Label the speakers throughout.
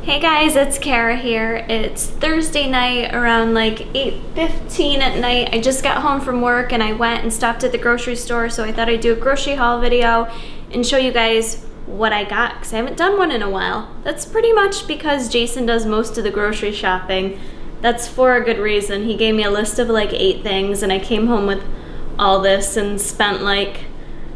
Speaker 1: Hey guys, it's Kara here. It's Thursday night around like 8:15 at night. I just got home from work and I went and stopped at the grocery store, so I thought I'd do a grocery haul video and show you guys what I got because I haven't done one in a while. That's pretty much because Jason does most of the grocery shopping. That's for a good reason. He gave me a list of like 8 things and I came home with all this and spent like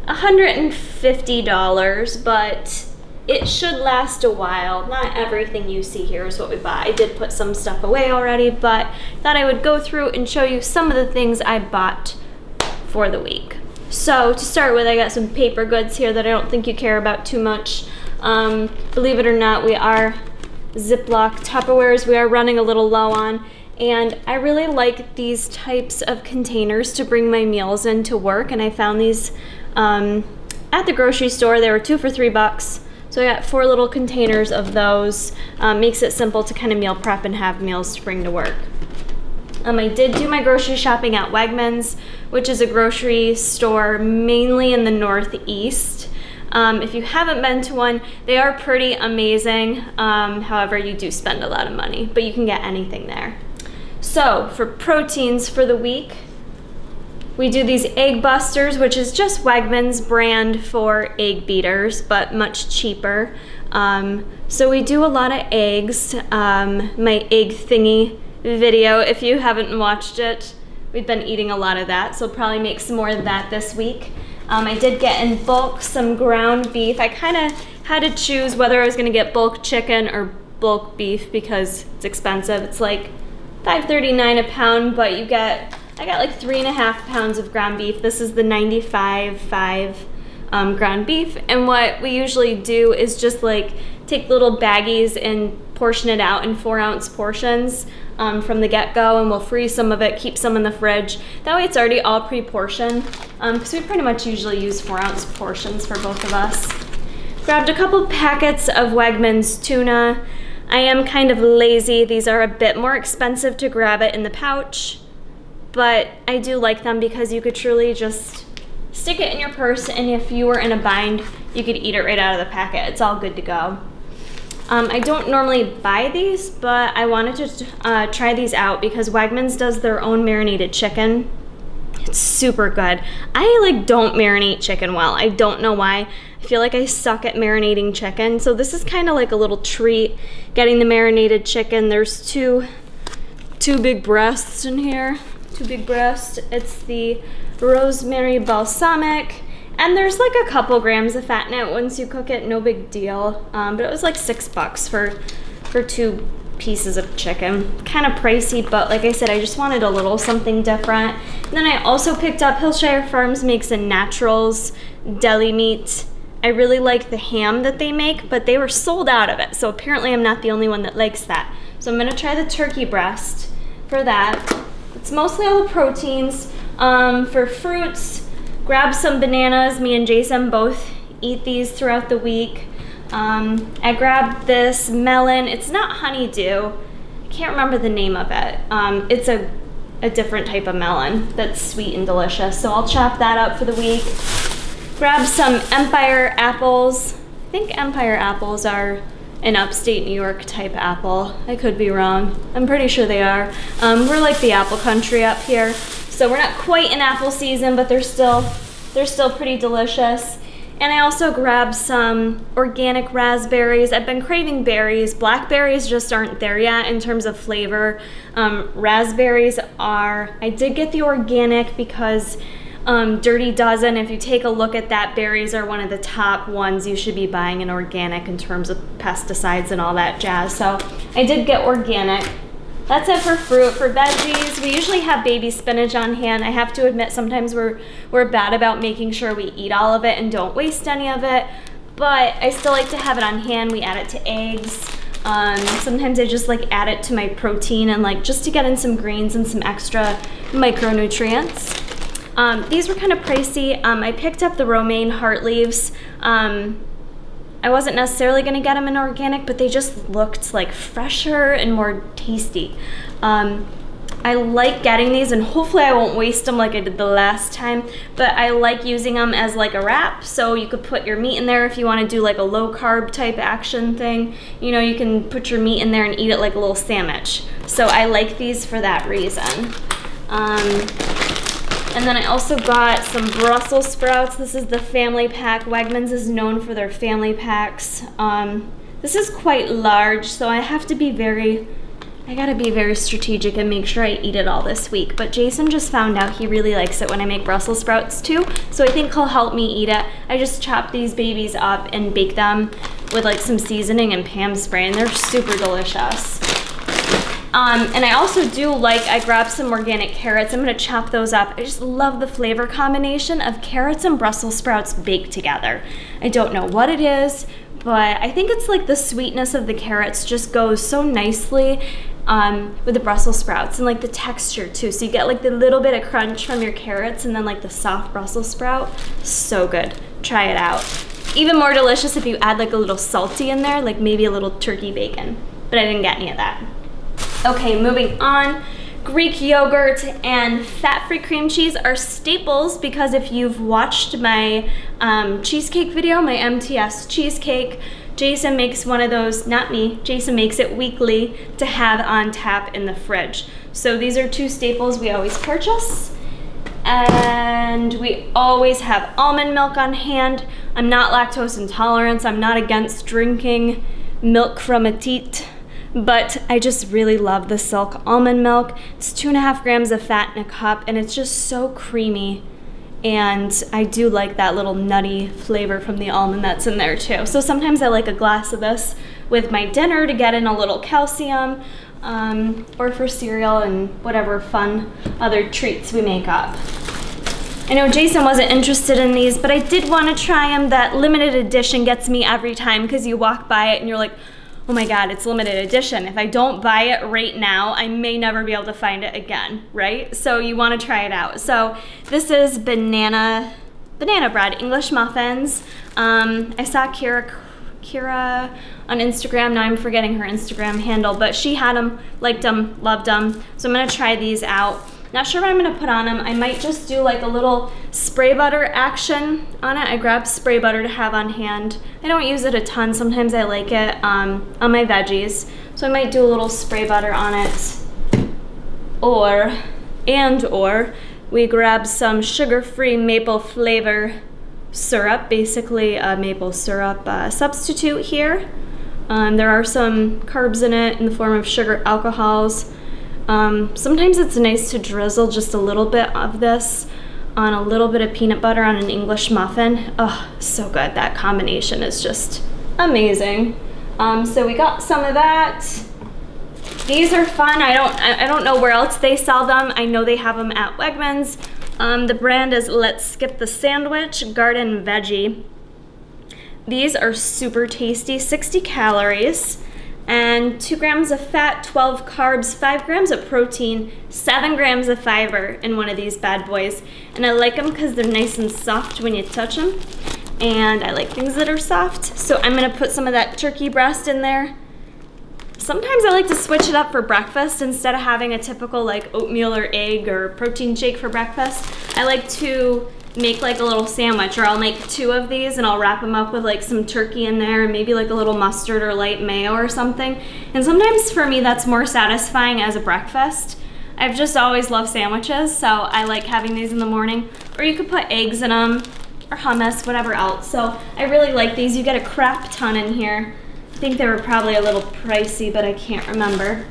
Speaker 1: $150, but it should last a while. Not everything you see here is what we bought. I did put some stuff away already, but thought I would go through and show you some of the things I bought for the week. So to start with, I got some paper goods here that I don't think you care about too much. Believe it or not, we are Ziploc Tupperwares. We are running a little low on, and I really like these types of containers to bring my meals into work, and I found these at the grocery store. They were 2 for $3. So I got 4 little containers of those. Makes it simple to kind of meal prep and have meals to bring to work. I did do my grocery shopping at Wegmans, which is a grocery store mainly in the Northeast. If you haven't been to one, they are pretty amazing. However, you do spend a lot of money, but you can get anything there. So for proteins for the week, we do these egg busters, which is just Wegmans brand for egg beaters, but much cheaper. So we do a lot of eggs. My egg thingy video, if you haven't watched it, we've been eating a lot of that, so I'll probably make some more of that this week. I did get in bulk some ground beef. I kind of had to choose whether I was gonna get bulk chicken or bulk beef because it's expensive. It's like $5.39 a pound, but you get, I got like 3.5 pounds of ground beef. This is the 95.5 ground beef. And what we usually do is just like take little baggies and portion it out in 4-ounce portions from the get-go, and we'll freeze some of it, keep some in the fridge. That way it's already all pre-portioned, because we pretty much usually use 4-ounce portions for both of us. Grabbed a couple packets of Wegmans tuna. I am kind of lazy. These are a bit more expensive to grab it in the pouch, but I do like them because you could truly just stick it in your purse, and if you were in a bind, you could eat it right out of the packet. It's all good to go. I don't normally buy these, but I wanted to try these out because Wegmans does their own marinated chicken. It's super good. I like don't marinate chicken well. I don't know why. I feel like I suck at marinating chicken, so this is kind of like a little treat, getting the marinated chicken. There's two big breasts in here. 2 big breasts. It's the rosemary balsamic, and there's like a couple grams of fat in it once you cook it, no big deal. But it was like $6 for 2 pieces of chicken. Kind of pricey, but like I said, I just wanted a little something different. And then I also picked up Hillshire Farms makes a naturals deli meat. I really like the ham that they make, but they were sold out of it, so apparently I'm not the only one that likes that. So I'm gonna try the turkey breast for that. It's mostly all the proteins. For fruits, grab some bananas. Me and Jason both eat these throughout the week. I grabbed this melon. It's not honeydew. I can't remember the name of it. It's a different type of melon that's sweet and delicious. So I'll chop that up for the week. Grab some Empire apples. I think Empire apples are an upstate New York type apple. I could be wrong. I'm pretty sure they are. We're like the apple country up here. So we're not quite in apple season, but they're still pretty delicious. And I also grabbed some organic raspberries. I've been craving berries. Blackberries just aren't there yet in terms of flavor. Raspberries are. I did get the organic because Dirty Dozen, if you take a look at that, berries are one of the top ones you should be buying in organic in terms of pesticides and all that jazz. So I did get organic. That's it for fruit. For veggies, we usually have baby spinach on hand. I have to admit sometimes we're bad about making sure we eat all of it and don't waste any of it, but I still like to have it on hand. We add it to eggs. Sometimes I just like add it to my protein and like just to get in some greens and some extra micronutrients. These were kind of pricey. I picked up the romaine heart leaves. I wasn't necessarily gonna get them in organic, but they just looked like fresher and more tasty. I like getting these, and hopefully I won't waste them like I did the last time, but I like using them as like a wrap, so you could put your meat in there if you want to do like a low carb type action thing. You know, you can put your meat in there and eat it like a little sandwich. So I like these for that reason. And then I also got some Brussels sprouts. This is the family pack. Wegmans is known for their family packs. This is quite large, so I gotta be very strategic and make sure I eat it all this week. But Jason just found out he really likes it when I make Brussels sprouts too, so I think he'll help me eat it. I just chop these babies up and bake them with like some seasoning and Pam spray, and they're super delicious. And I also do like, I grabbed some organic carrots. I'm gonna chop those up. I just love the flavor combination of carrots and Brussels sprouts baked together. I don't know what it is, but I think it's like the sweetness of the carrots just goes so nicely with the Brussels sprouts, and like the texture too. So you get like the little bit of crunch from your carrots and then like the soft Brussels sprout. So good, try it out. Even more delicious if you add like a little salty in there, like maybe a little turkey bacon, but I didn't get any of that. Okay, moving on. Greek yogurt and fat-free cream cheese are staples because if you've watched my cheesecake video, my MTS cheesecake, Jason makes one of those, not me, Jason makes it weekly to have on tap in the fridge. So these are two staples we always purchase. And we always have almond milk on hand. I'm not lactose intolerant, so I'm not against drinking milk from a teat. But I just really love the Silk almond milk. It's 2.5 grams of fat in a cup, and it's just so creamy. And I do like that little nutty flavor from the almond that's in there too. So sometimes I like a glass of this with my dinner to get in a little calcium, or for cereal and whatever fun other treats we make up. I know Jason wasn't interested in these, but I did want to try them. That limited edition gets me every time because you walk by it and you're like, oh my God, it's limited edition. If I don't buy it right now, I may never be able to find it again, right? So you wanna try it out. So this is banana bread, English muffins. I saw Kira on Instagram, now I'm forgetting her Instagram handle, but she had them, liked them, loved them. So I'm gonna try these out. Not sure what I'm gonna put on them. I might just do like a little spray butter action on it. I grabbed spray butter to have on hand. I don't use it a ton. Sometimes I like it on my veggies. So I might do a little spray butter on it. Or we grab some sugar-free maple flavor syrup, basically a maple syrup substitute here. There are some carbs in it in the form of sugar alcohols. Sometimes it's nice to drizzle just a little bit of this on a little bit of peanut butter on an English muffin. Oh, so good. That combination is just amazing. So we got some of that. These are fun. I don't know where else they sell them. I know they have them at Wegmans. The brand is Let's Skip the Sandwich Garden Veggie. These are super tasty, 60 calories. And 2 grams of fat, 12 carbs, 5 grams of protein, 7 grams of fiber in one of these bad boys. And I like them because they're nice and soft when you touch them. And I like things that are soft. So I'm gonna put some of that turkey breast in there. Sometimes I like to switch it up for breakfast instead of having a typical like oatmeal or egg or protein shake for breakfast. I like to make like a little sandwich, or I'll make 2 of these and I'll wrap them up with like some turkey in there and maybe like a little mustard or light mayo or something. And sometimes for me that's more satisfying as a breakfast. I've just always loved sandwiches, so I like having these in the morning. Or you could put eggs in them or hummus, whatever else. So I really like these. You get a crap ton in here. I think they were probably a little pricey, but I can't remember.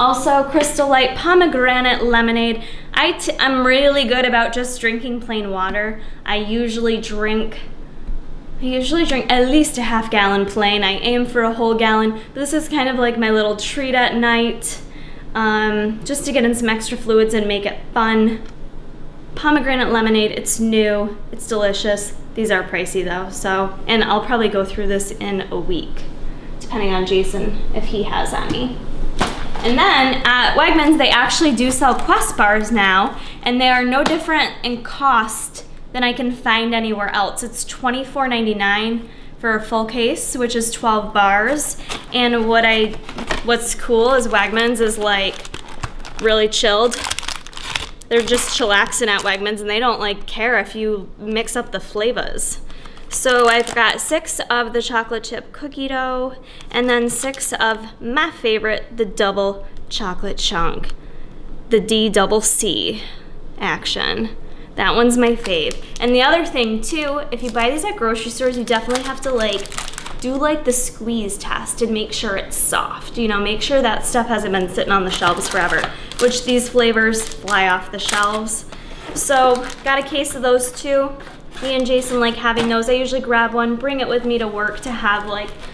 Speaker 1: Also, Crystal Light Pomegranate Lemonade. I'm really good about just drinking plain water. I usually drink at least a half gallon plain. I aim for a whole gallon, but this is kind of like my little treat at night, just to get in some extra fluids and make it fun. Pomegranate lemonade, it's new, it's delicious. These are pricey though, so, and I'll probably go through this in a week, depending on Jason if he has any. And then at Wegmans, they actually do sell Quest bars now, and they are no different in cost than I can find anywhere else. It's $24.99 for a full case, which is 12 bars. And what's cool is Wegmans is like, really chilled. They're just chillaxing at Wegmans, and they don't like care if you mix up the flavors. So I've got 6 of the chocolate chip cookie dough, and then 6 of my favorite, the double chocolate chunk, the DCC action. That one's my fave. And the other thing too, if you buy these at grocery stores, you definitely have to do the squeeze test and make sure it's soft. You know, make sure that stuff hasn't been sitting on the shelves forever, which these flavors fly off the shelves. So got a case of those too. Me and Jason like having those. I usually grab one, bring it with me to work to have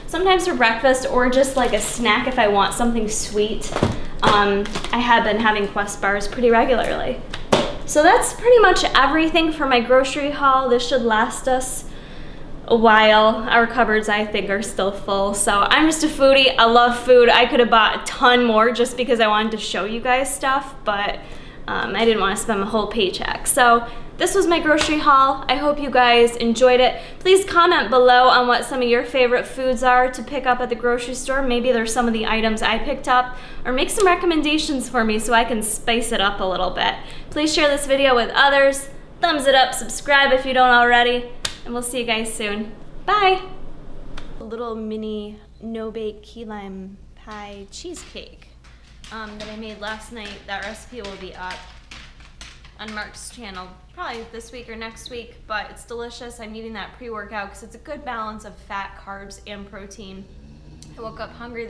Speaker 1: sometimes for breakfast or just like a snack if I want something sweet. I have been having Quest bars pretty regularly. So that's pretty much everything for my grocery haul. This should last us a while. Our cupboards, I think, are still full. So I'm just a foodie. I love food. I could have bought a ton more just because I wanted to show you guys stuff, but I didn't want to spend my whole paycheck. So this was my grocery haul. I hope you guys enjoyed it. Please comment below on what some of your favorite foods are to pick up at the grocery store. Maybe there's some of the items I picked up, or make some recommendations for me so I can spice it up a little bit. Please share this video with others. Thumbs it up, subscribe if you don't already, and we'll see you guys soon. Bye! A little mini no-bake key lime pie cheesecake that I made last night. That recipe will be up on Mark's channel probably this week or next week, but it's delicious. I'm eating that pre-workout because it's a good balance of fat, carbs, and protein. I woke up hungry